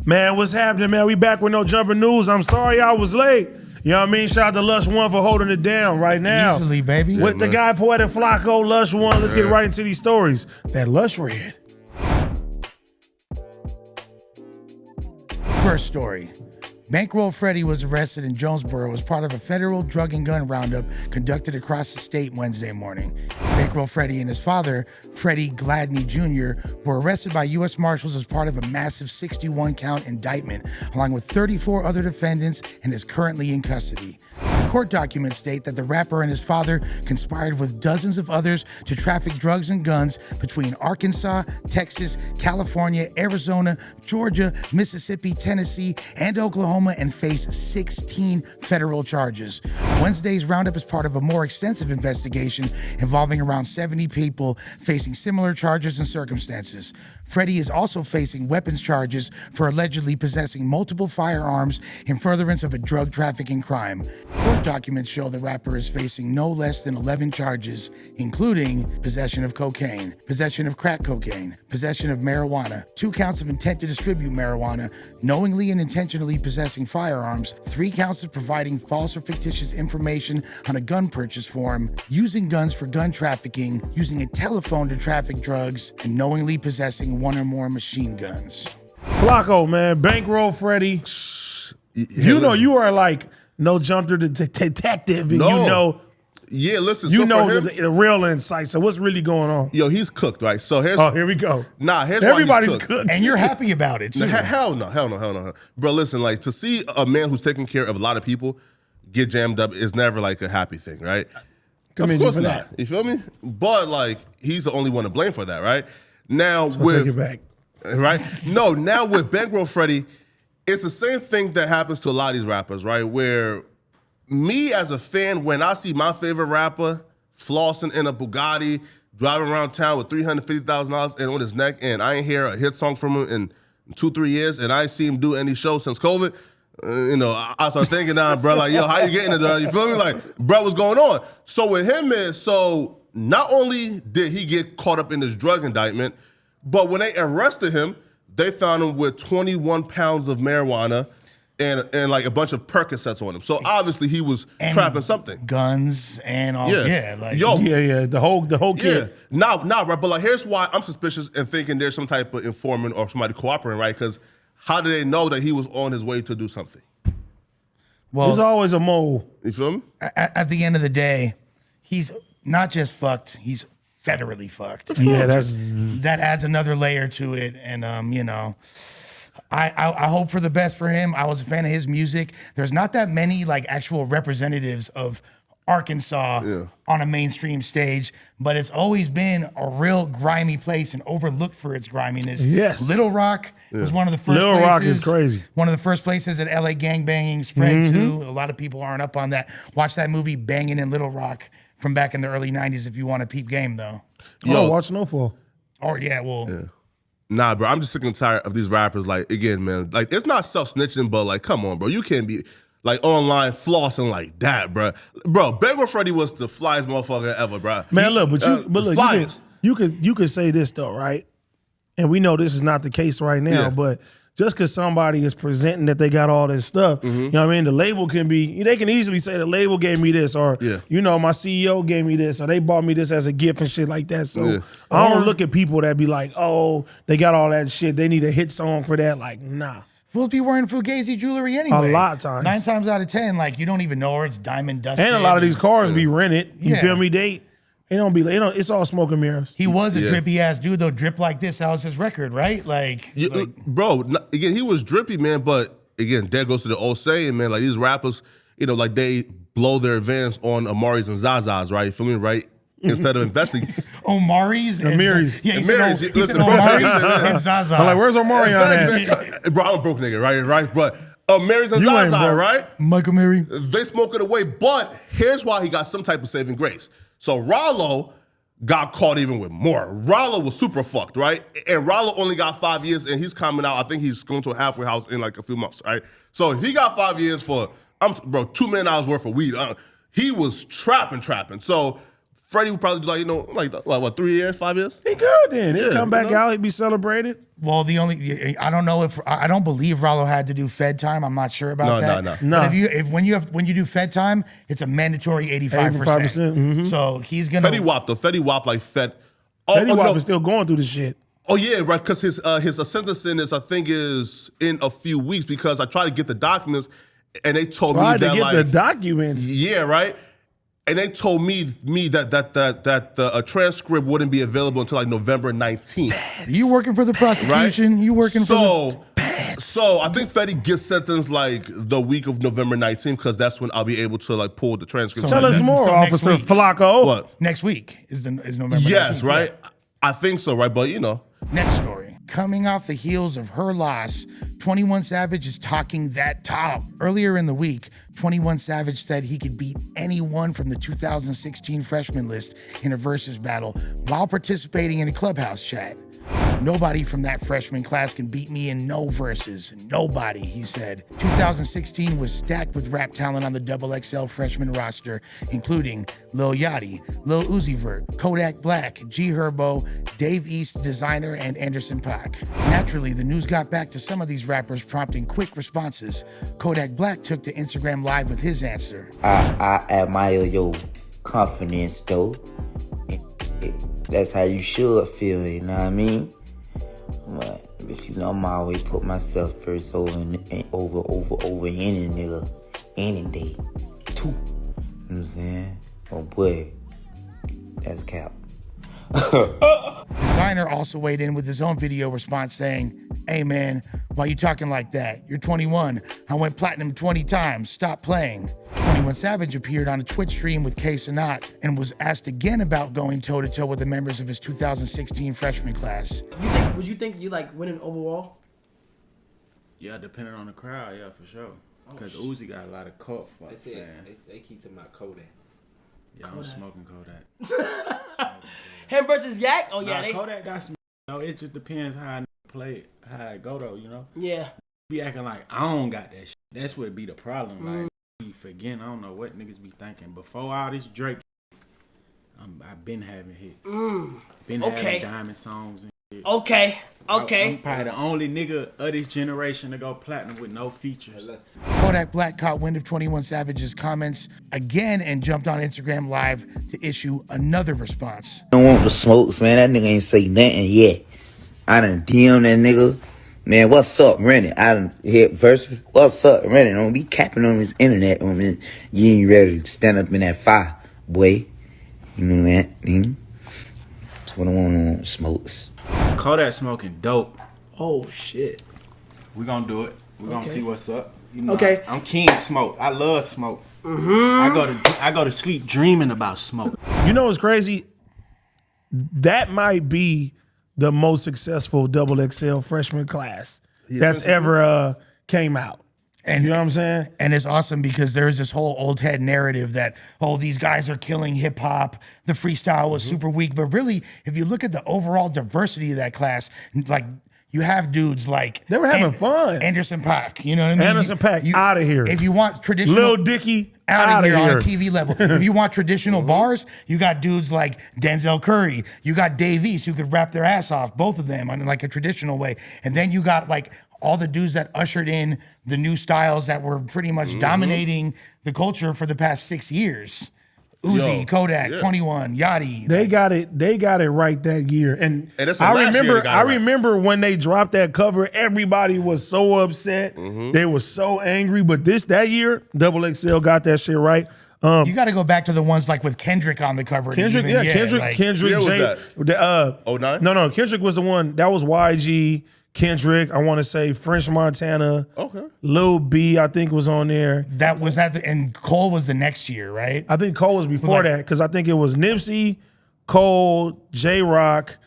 Man, what's happening, man? We back with no jumping news. I'm sorry I was late. You know what I mean? Shout out to Lush One for holding it down right now. Easily, baby. With the guy, Poetik Flakko, Lush One. Let's get right into these stories. That Lush read. First story. Bankroll Freddie was arrested in Jonesboro as part of a federal drug and gun roundup conducted across the state Wednesday morning. Bankroll Freddie and his father, Freddie Gladney Jr., were arrested by U.S. Marshals as part of a massive 61-count indictment, along with 34 other defendants, and is currently in custody. The court documents state that the rapper and his father conspired with dozens of others to traffic drugs and guns between Arkansas, Texas, California, Arizona, Georgia, Mississippi, Tennessee, and Oklahoma, and face 16 federal charges. Wednesday's roundup is part of a more extensive investigation involving around 70 people facing similar charges and circumstances. Freddie is also facing weapons charges for allegedly possessing multiple firearms in furtherance of a drug trafficking crime. Court documents show the rapper is facing no less than 11 charges, including possession of cocaine, possession of crack cocaine, possession of marijuana, 2 counts of intent to distribute marijuana, knowingly and intentionally possessing firearms, 3 counts of providing false or fictitious information on a gun purchase form, using guns for gun trafficking, using a telephone to traffic drugs, and knowingly possessing 1 or more machine guns. Flakko, man, Bankroll Freddie. You know you are like no jumper detective, and you know. Yeah, listen. You so know for him, the real insight. So what's really going on? Yo, he's cooked, right? So here's. Oh, here we go. Nah, here's everybody's why he's cooked. And you're happy about it too. Hell no. Bro, listen, like to see a man who's taking care of a lot of people get jammed up is never like a happy thing, right? Of course not. You feel me? But like he's the only one to blame for that, right? Now So with take it back. Right? No, now with Bankroll Freddie, it's the same thing that happens to a lot of these rappers, right? Where me as a fan, when I see my favorite rapper flossing in a Bugatti, driving around town with $350,000 on his neck, and I ain't hear a hit song from him in 2-3 years, and I ain't see him do any shows since COVID, I start thinking now, bro, like, yo, how you getting it? You feel me? Like, bro, what's going on? So with him so not only did he get caught up in this drug indictment, but when they arrested him, they found him with 21 pounds of marijuana and like a bunch of Percocets on him. So obviously he was trapping something. Guns and all. Yeah. The whole kid. Nah, right. But like, here's why I'm suspicious and thinking there's some type of informant or somebody cooperating, right? Because how do they know that he was on his way to do something? Well, there's always a mole. You feel me? At the end of the day, he's not just fucked, he's federally fucked. Yeah, that adds another layer to it. And I hope for the best for him. I was a fan of his music. There's not that many like actual representatives of Arkansas on a mainstream stage, but it's always been a real grimy place and overlooked for its griminess. Yes. Little Rock was one of the first Little places. Rock is crazy. One of the first places that LA gangbanging spread to. A lot of people aren't up on that. Watch that movie Banging in Little Rock from back in the early 90s if you want a peep game though. Watch Snowfall. Oh yeah, well. Nah, bro, I'm just sick and tired of these rappers. Like, again, man, like, it's not self-snitching, but like, come on, bro. You can't be like online flossing like that, bro. Bro, Bankroll Freddie was the flyest motherfucker ever, bro. Man, you could say this though, right? And we know this is not the case right now, but just because somebody is presenting that they got all this stuff, you know what I mean? The label they can easily say the label gave me this, or, my CEO gave me this, or they bought me this as a gift and shit like that. So I don't look at people that be like, oh, they got all that shit. They need a hit song for that. Like, nah. Fools be wearing Fugazi jewelry anyway. A lot of times. 9 times out of 10, like, you don't even know her. It's diamond dusted. And a lot of these cars be rented. You feel me? It's all smoke and mirrors. He was a drippy ass dude though. Drip like this. That was his record, right? Bro, again, he was drippy, man. But again, that goes to the old saying, man. Like these rappers, like they blow their advance on Amaris and Zazas, right? You feel me, right? Instead of investing. Omari's and Amiris. Yeah, he said Omari's and Zaza. I'm like, where's Omari on that? Bro, I'm a broke nigga, right? But Amaris and Zaza, right? Michael Mary. They smoke it away. But here's why he got some type of saving grace. So Rollo got caught even with more. Rollo was super fucked, right? And Rollo only got 5 years, and he's coming out. I think he's going to a halfway house in like a few months, right? So he got 5 years for, $2 million worth of weed. He was trapping. So Freddie would probably do 3 years, 5 years? He good then. He'll come back out. He'd be celebrated. Well, I don't know if I don't believe Rallo had to do Fed time. I'm not sure about that. No. But when you do Fed time, it's a mandatory 85%. So he's gonna Fetty Wap though. Fetty Wap like Fed. Fetty Wap is still going through the shit. Oh yeah, right. Because his sentencing is in a few weeks. Because I tried to get the documents, and they told me that the documents. Yeah, right. And they told me that the transcript wouldn't be available until like November 19th. You working for the prosecution? Right? You working for So I think Fetty gets sentenced like the week of November 19th because that's when I'll be able to like pull the transcript. Tell us more, Officer Flakko. What? Next week is November 19th. Yes, right? Yeah. I think so, right? But you know. Next story. Coming off the heels of her loss, 21 Savage is talking that talk. Earlier in the week, 21 Savage said he could beat anyone from the 2016 freshman list in a versus battle while participating in a clubhouse chat. Nobody from that freshman class can beat me in no verses. Nobody, he said. 2016 was stacked with rap talent on the XXL freshman roster, including Lil Yachty, Lil Uzi Vert, Kodak Black, G Herbo, Dave East, Designer, and Anderson .Paak. Naturally, the news got back to some of these rappers, prompting quick responses. Kodak Black took to Instagram Live with his answer. I admire your confidence, though. That's how you should feel, you know what I mean? But you know, I'm always put myself first over any nigga, any day. Too. You know what I'm saying? Oh boy, that's cap. Designer also weighed in with his own video response saying, "Hey man, why you talking like that? You're 21. I went platinum 20 times. Stop playing." 21 Savage appeared on a Twitch stream with K Sanat and was asked again about going toe-to-toe with the members of his 2016 freshman class. Would you think you like winning overall? Yeah, depending on the crowd, yeah, for sure. Because Uzi got a lot of cult fuck, They keep talking about Kodak. Yeah, I'm smoking Kodak. Him versus Yak? Oh yeah, Kodak got some. It just depends how I play it, how it go though, you know. Yeah. Be acting like I don't got that shit. That's what be the problem. Like be forgetting, I don't know what niggas be thinking. Before all this Drake, I've been having hits. Been having diamond songs and shit. Okay. I'm probably the only nigga of this generation to go platinum with no features. Kodak Black caught wind of 21 Savage's comments again and jumped on Instagram Live to issue another response. I don't want the smokes, man. That nigga ain't say nothing yet. I done DM that nigga. Man, what's up, Rennie? I done hit verses. What's up, Rennie? Don't be capping on this internet. You ain't ready to stand up in that fire, boy. You know that? That's what I want smokes. Kodak smoking dope. Oh shit. We gonna do it. We gonna see what's up. You know, okay. I'm king smoke. I love smoke. I go to sleep dreaming about smoke. You know what's crazy? That might be the most successful XXL freshman class that's ever came out. And you know what I'm saying? And it's awesome because there's this whole old head narrative that, oh, these guys are killing hip hop. The freestyle was super weak. But really, if you look at the overall diversity of that class, like you have dudes like they were having fun. Anderson .Paak, you know what I mean? Anderson .Paak, out of here. If you want traditional Lil Dicky, out of here on a TV level. If you want traditional bars, you got dudes like Denzel Curry. You got Dave East who could rap their ass off, both of them in like a traditional way. And then you got like all the dudes that ushered in the new styles that were pretty much dominating the culture for the past 6 years. Uzi, Kodak, 21, Yachty. They got it right that year. And I remember when they dropped that cover, everybody was so upset. They were so angry. But that year, XXL got that shit right. You got to go back to the ones like with Kendrick on the cover. Kendrick, Kendrick. Was that? 09? No. Kendrick was the one. That was YG. Kendrick, I want to say French Montana. Okay. Lil B, I think was on there. And Cole was the next year, right? I think Cole was before that because I think it was Nipsey, Cole, J Rock,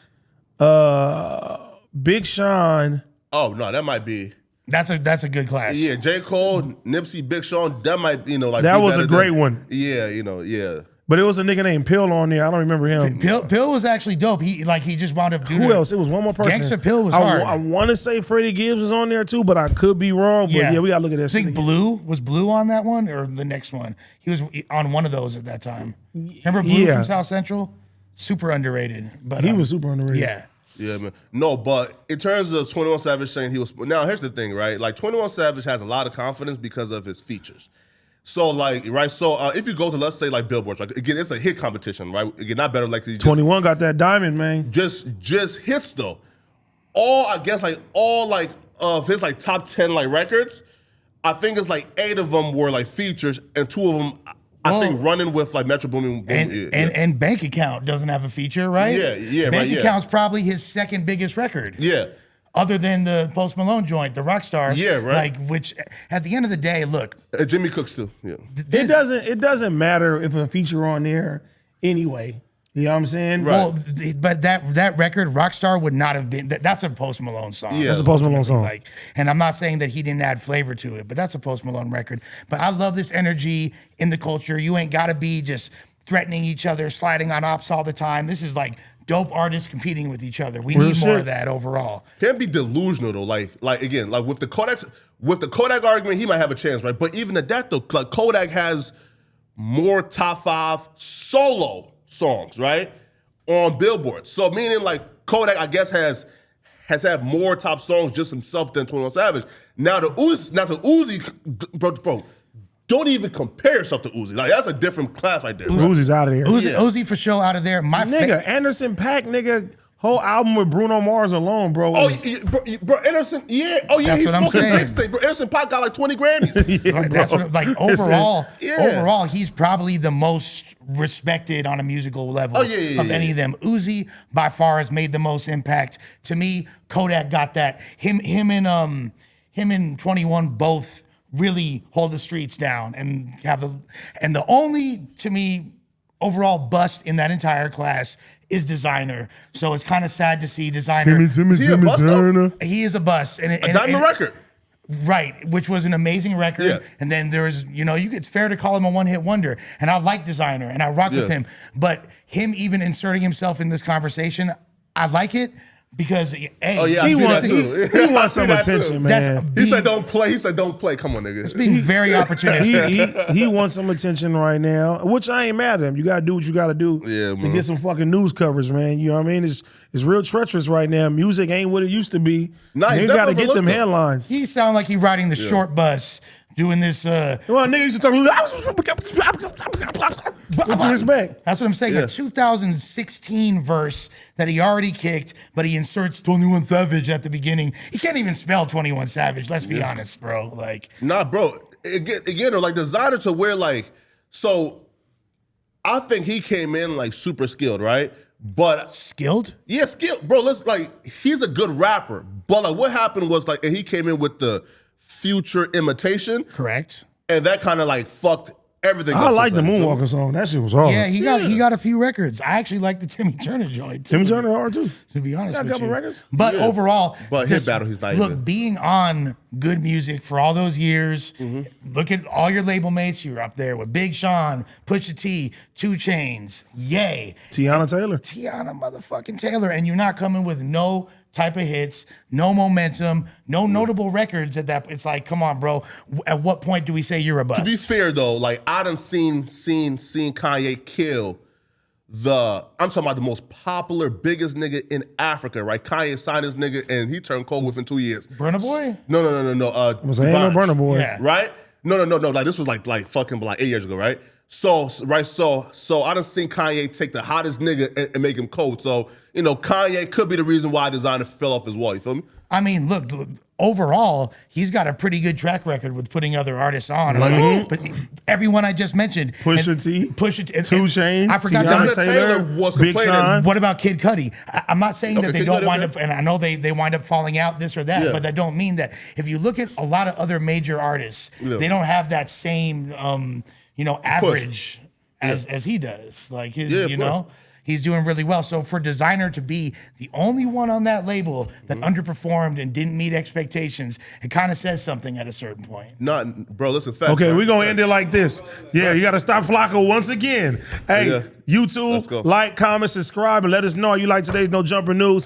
Big Sean. Oh no, that might be. That's a good class. Yeah, J Cole, Nipsey, Big Sean. That might that was a great one. Yeah. But it was a nigga named Pill on there. I don't remember him. Pill was actually dope. He just wound up doing Who else? It was one more person. Gangsta Pill was hard. I want to say Freddie Gibbs was on there too, but I could be wrong. But yeah we got to look at that shit. I think Blue on that one or the next one? He was on one of those at that time. Remember Blue from South Central? Super underrated. But he was super underrated. Yeah. Yeah, man. No, but in terms of 21 Savage saying he was, now here's the thing, right? Like 21 Savage has a lot of confidence because of his features. So like, right? So if you go to, let's say like Billboard, like again, it's a hit competition, right? Again, not better like 21 got that diamond, man. Just hits though. All of his like top 10 like records, I think it's like 8 of them were like features, and 2 of them I think running with like Metro Boomin. And Bank Account doesn't have a feature, right? Yeah, Bank right, yeah. Account's probably his second biggest record. Yeah. Other than the Post Malone joint, the Rockstar. Yeah, right. Like, which at the end of the day, look. Jimmy Cooks too. Yeah. It doesn't matter if a feature on there anyway. You know what I'm saying? Right. Well, but that record, Rockstar, would not have been. That's a Post Malone song. Yeah. That's a Post Malone song. Like, and I'm not saying that he didn't add flavor to it, but that's a Post Malone record. But I love this energy in the culture. You ain't got to be just threatening each other, sliding on ops all the time. This is like dope artists competing with each other. We need more of that overall. Can't be delusional though. Like again, like with the Kodak argument, he might have a chance, right? But even at that though, like Kodak has more top 5 solo songs, right, on Billboard. So meaning like Kodak, I guess, has had more top songs just himself than 21 Savage. Now the Uzi, bro, don't even compare yourself to Uzi. Like that's a different class right there. Uzi's out of here. Uzi for sure out of there. Nigga, Anderson .Paak, nigga, whole album with Bruno Mars alone, bro. Bro, Anderson, yeah. Oh, yeah, That's he's what I'm smoking saying. big thing. Bro, Anderson .Paak got like 20 Grammys. Right, that's what, like overall, Yeah. overall, he's probably the most respected on a musical level of any of them. Uzi by far has made the most impact. To me, Kodak got that. Him and 21 both really hold the streets down and have the only, to me, overall bust in that entire class is Designer. So it's kind of sad to see Designer. Timmy Turner. He is a bust. And A diamond record. Right, which was an amazing record. Yeah. And then there's, it's fair to call him a one-hit wonder. And I like Designer and I rock with him. But him even inserting himself in this conversation, I like it because, I see that too. He wants some attention, man. He said don't play. Come on, nigga. It's being very opportunistic. he wants some attention right now, which I ain't mad at him. You gotta do what you gotta do to get some fucking news coverage, man. You know what I mean? It's real treacherous right now. Music ain't what it used to be. Nah, you gotta get them headlines. He sound like he riding the short bus doing this. Well, nigga used to talk. What you expect? That's what I'm saying. A 2016 verse that he already kicked, but he inserts 21 Savage at the beginning. He can't even spell 21 Savage. Let's be honest, bro. Like, nah, bro. Again, like Designer to where like, so I think he came in like super skilled, right? But skilled? Yeah, skilled, bro. He's a good rapper, but like what happened was like, and he came in with the Future imitation, correct? And that kind of like fucked everything. I like the Moonwalker song. That shit was hard. Yeah, he got a few records. I actually like the Timmy Turner joint. Timmy Turner hard too. To be honest got with a couple you. records. But overall, but his battle, he's not look, even. being on good music for all those years. Look at all your label mates. You're up there with Big Sean, Pusha T, 2 Chainz, Ye, Tiana Taylor, Tiana motherfucking Taylor, and you're not coming with no type of hits, no momentum, no notable records at that. It's like, come on, bro. At what point do we say you're a bust? To be fair though, like I done seen Kanye kill I'm talking about the most popular, biggest nigga in Africa, right? Kanye signed this nigga and he turned cold within 2 years. Burna Boy? No. Was ain't no Burna Boy. Yeah. Right? No. Like this was like fucking like 8 years ago, right? So I done seen Kanye take the hottest nigga and make him cold. So, Kanye could be the reason why Designer fell off his wall. You feel me? I mean, look, overall, he's got a pretty good track record with putting other artists on. But everyone I just mentioned. Pusha T, 2 Chainz, I forgot Tiana Taylor was Big complaining. Sean. What about Kid Cudi? I'm not saying that they Kid don't Cudi, wind okay. up, and I know they wind up falling out, this or that, Yeah. but that don't mean that if you look at a lot of other major artists, they don't have that same, average as he does. Like his, he's doing really well. So for Designer to be the only one on that label that underperformed and didn't meet expectations, it kind of says something at a certain point. Bro, listen, facts. Okay, right? we're going to end it like this. Yeah, you got to stop Flakko once again. Hey, Let's go. YouTube, like, comment, subscribe, and let us know how you like today's No Jumper News.